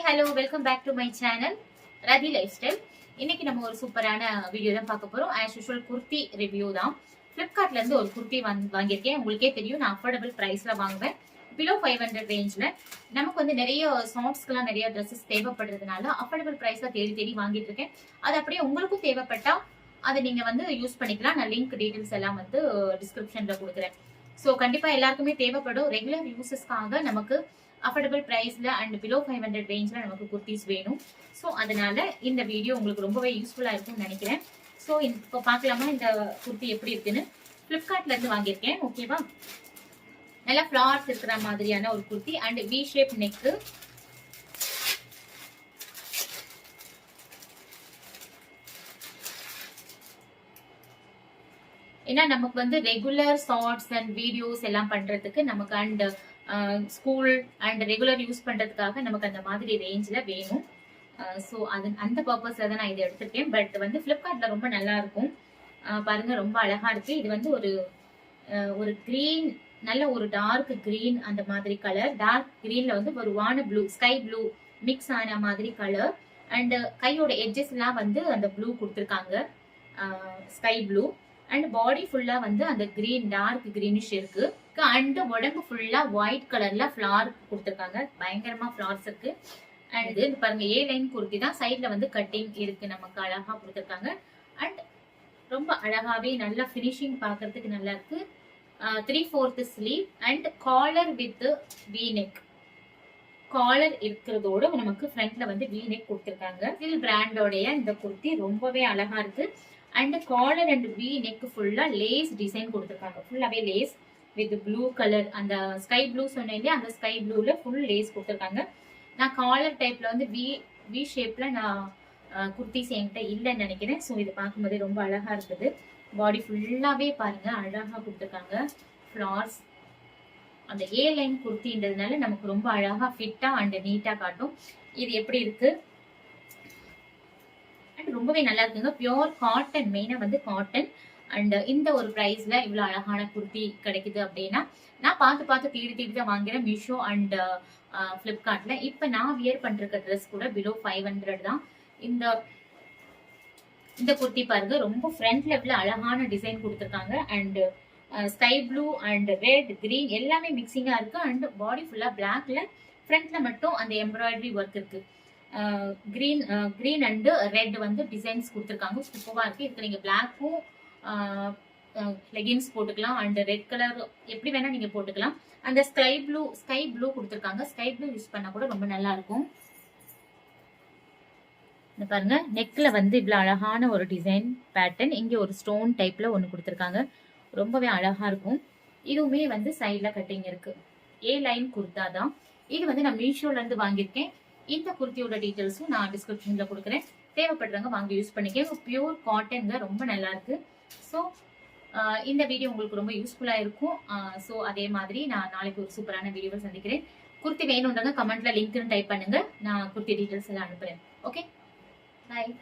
Hello welcome back to my channel Rathi lifestyle. இன்னைக்கு நம்ம ஒரு சூப்பரான வீடியோ தான் பார்க்க போறோம். ஆஸ் யூஷுவல் குர்த்தி ரிவ்யூ தான். பிளிப்கார்ட்ல இருந்து ஒரு குர்த்தி வாங்கியிருக்கேன். உங்களுக்கே தெரியும், நான் அஃபோர்டபுள் பிரைஸ்ல வாங்குவேன். பிலோ 500 ரேஞ்ச்ல நமக்கு வந்து நிறைய சாங்ஸ்க்குலாம் நிறைய ட்ரெஸ்ஸஸ் தேவைப்படுறதுனால அஃபோர்டபுள் பிரைஸ்ல தேடி தேடி வாங்கிட்டு இருக்கேன். அது அப்படியே உங்களுக்கும் தேவைப்பட்டா அதை நீங்க வந்து யூஸ் பண்ணிக்கலாம். நான் லிங்க் டீடைல்ஸ் எல்லாம் வந்து டிஸ்கிரிப்ஷன்ல கொடுக்குறேன். ஸோ கண்டிப்பா எல்லாருக்குமே தேவைப்படும். ரெகுலர் யூசஸ்க்காக நமக்கு அஃபோர்டபுள் பிரைஸ்ல அண்ட் பிலோ 500 ரேஞ்ச்ல நமக்கு குர்த்திஸ் வேணும். ஸோ அதனால இந்த வீடியோ உங்களுக்கு ரொம்பவே யூஸ்ஃபுல்லா இருக்கும்னு நினைக்கிறேன். ஸோ இப்போ பார்க்கலாமா இந்த குர்த்தி எப்படி இருக்குன்னு. பிளிப்கார்ட்ல இருந்து வாங்கியிருக்கேன். ஓகேவா, நல்லா ஃபிளார்ஸ் இருக்கிற மாதிரியான ஒரு kurti and we shape neck. ஏன்னா நமக்கு வந்து ரெகுலர் ஷார்ட்ஸ் அண்ட் வீடியோஸ் எல்லாம் பண்றதுக்கு நமக்கு and school and regular use பண்றதுக்காக நமக்கு அந்த மாதிரி ரேஞ்ச்ல வேணும். ஸோ அது அந்த பர்பஸ்ல தான் நான் இதை எடுத்திருக்கேன். பட் வந்து பிளிப்கார்ட்ல ரொம்ப நல்லா இருக்கும். பாருங்க, ரொம்ப அழகா இருக்கு. இது வந்து ஒரு கிரீன், நல்ல ஒரு டார்க் கிரீன், அந்த மாதிரி கலர். டார்க் கிரீன்ல வந்து ஒரு வான ப்ளூ, ஸ்கை ப்ளூ மிக்ஸ் ஆன மாதிரி கலர். அண்ட் கையோட எட்ஜஸ் எல்லாம் வந்து அந்த ப்ளூ கொடுத்துருக்காங்க, ஸ்கை ப்ளூ. அண்ட் பாடி ஃபுல்லா வந்து அந்த கிரீன், டார்க் கிரீனிஷ் இருக்கு. அண்ட் உடம்பு ஃபுல்லா ஒயிட் கலர்ல ஃபிளார் கொடுத்துருக்காங்க. பயங்கரமா ஃபிளார்ஸ் இருக்கு. அண்ட் இது பாருங்க, ஏ லைன் குர்த்தி தான். சைட்ல வந்து கட்டிங் இருக்கு, நமக்கு அழகா கொடுத்துருக்காங்க. அண்ட் ரொம்ப அழகாவே நல்ல பினிஷிங் பாக்குறதுக்கு நல்லா இருக்கு. 3/4 sleeve and collar with V neck. Collar இருக்கிறதோட நமக்கு ஃப்ரண்ட்ல வந்து வி நெக் கொடுத்துருக்காங்க. சில் பிராண்டோடைய இந்த குர்த்தி ரொம்பவே அழகா இருக்கு. And collar and V neck ஃபுல்லா லேஸ் டிசைன் கொடுத்துருக்காங்க. ஃபுல்லாவே லேஸ் வித் ப்ளூ கலர், அந்த ஸ்கை ப்ளூ சொன்னேன் இல்லையா, அந்த ஸ்கை ப்ளூல ஃபுல் லேஸ் கொடுத்துருக்காங்க. நான் காலர் டைப்ல வந்து வி ஷேப்ல நான் குர்த்திஸ் என்கிட்ட இல்லைன்னு நினைக்கிறேன். ஸோ இது பார்க்கும்போதே ரொம்ப அழகா இருக்குது. பாடி ஃபுல்லாவே பாருங்க அழகா கொடுத்துருக்காங்க ஃபிளார்ஸ். அந்த ஏ லைன் குர்த்தின்றதுனால நமக்கு ரொம்ப அழகா ஃபிட்டா அண்ட் நீட்டா காட்டும். இது எப்படி இருக்கு, ரொம்பவே நல்லா இருக்குங்க. பியோர் காட்டன், மெயினா வந்து காட்டன். அண்ட் இந்த ஒரு பிரைஸ்ல இவ்வளவு அழகான குர்த்தி கிடைக்குது அப்படின்னா நான் பார்த்து தேடி தான் வாங்குறேன் மீஷோ அண்ட் பிளிப்கார்ட்ல. இப்ப நான் வியர் பண்ற ட்ரெஸ் கூட பிலோ 500 தான். இந்த குர்த்தி பாருங்க, ரொம்ப ஃப்ரண்ட் லெவல்ல அழகான டிசைன் கொடுத்துருக்காங்க. And sky blue and red, green எல்லாமே மிக்சிங்கா இருக்கு. அண்ட் பாடி ஃபுல்லா பிளாக்ல, ஃப்ரண்ட்ல மட்டும் அந்த எம்ப்ராய்டரி ஒர்க் இருக்கு. கிரீன் அண்ட் ரெட் வந்து டிசைன்ஸ் கொடுத்துருக்காங்க. சூப்பரா இருக்கு. இதுக்கு நீங்க பிளாக்கும் லெகின்ஸ் போட்டுக்கலாம் அண்ட் ரெட் கலர் எப்படி வேணா நீங்க போட்டுக்கலாம். அந்த ஸ்கை ப்ளூ கொடுத்துருக்காங்க. ஸ்கை ப்ளூ யூஸ் பண்ணா கூட ரொம்ப நல்லா இருக்கும். இந்த பாருங்க, நெக்ல வந்து இவ்வளவு அழகான ஒரு டிசைன் பேட்டர்ன். இங்க ஒரு ஸ்டோன் டைப்ல ஒண்ணு கொடுத்துருக்காங்க. ரொம்பவே அழகா இருக்கும். இதுவுமே வந்து சைட்ல கட்டிங் இருக்கு. ஏ லைன் குர்தா தான். இது வந்து நான் மீஷோல இருந்து வாங்கியிருக்கேன். இந்த குர்த்தியோட டீட்டெயில்ஸும் நான் டிஸ்கிரிப்ஷன்ல கொடுக்குறேன். தேவைப்படுறவங்க வாங்கி யூஸ் பண்ணிக்க. பியூர் காட்டன்ங்க, ரொம்ப நல்லா இருக்கு. ஸோ இந்த வீடியோ உங்களுக்கு ரொம்ப யூஸ்ஃபுல்லா இருக்கும். ஸோ அதே மாதிரி நான் நாளைக்கு ஒரு சூப்பரான வீடியோவை சந்திக்கிறேன். குர்த்தி வேணும்ன்றவங்க கமெண்ட்ல லிங்க்னு டைப் பண்ணுங்க. நான் குர்த்தி டீட்டெயில்ஸ் எல்லாம் அனுப்புறேன். ஓகே, பாய்.